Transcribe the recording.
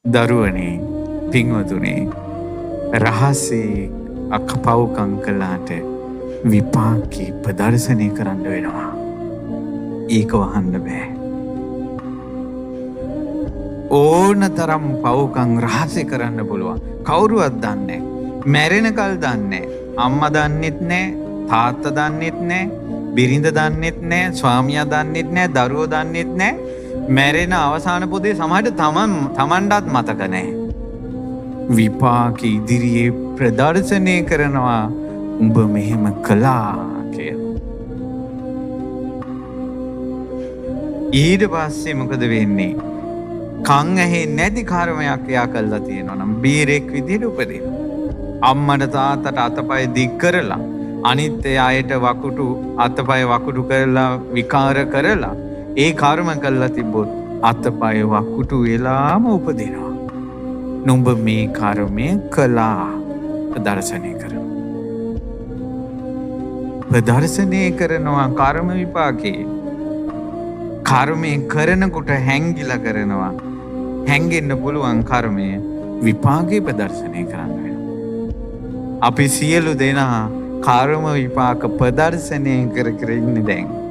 දරුවනේ පින්වතුනේ රහසේ අකපව්කම් කළාට විපාකී ප්‍රදර්ශනය කරන්න වෙනවා. ඒක වහන්න බෑ. ඕන තරම් පව්කම් රහසේ කරන්න පුළුවන්. කවුරුවත් දන්නේ නැහැ. මැරෙනකල් දන්නේ නැහැ. අම්මා දන්නෙත් නැහැ, තාත්තා දන්නෙත් නැහැ, බිරිඳ දන්නෙත් නැහැ, ස්වාමියා දන්නෙත් නැහැ, දරුවෝ දන්නෙත් නැහැ. මැරෙන අවසාන පොදේ සමහරට තමන්ටත් මතක නැහැ. විපාක ඉදිරියේ ප්‍රදර්ශනය කරනවා උඹ මෙහෙම කළා කියලා. ඊට පස්සේ මොකද වෙන්නේ? කන් ඇහේ නැති කර්මයක් එයා කළා තියෙනවා නම් බීරෙක් විදිහට උපදිනවා. අම්මට තාත්තට අතපය දික් කරලා අනිත් අයට වකුටු අතපය වකුටු කරලා විකාර කරලා ඒ කර්ම කළා තිබ්බොත් අතපය වකුටු වෙලාම උපදිනවා. නුඹ මේ කර්මය කළා ප්‍රදර්ශනය කරනවා. ප්‍රදර්ශනය කරනවා කර්ම විපාකේ. කර්මය කරනකොට හැංගිලා කරනවා. හැංගෙන්න පුළුවන් කර්මය විපාකේ ප්‍රදර්ශනය කරන්න වෙනවා. අපි සියලු දෙනා කර්ම විපාක ප්‍රදර්ශනය කර කර ඉන්නේ දැන්.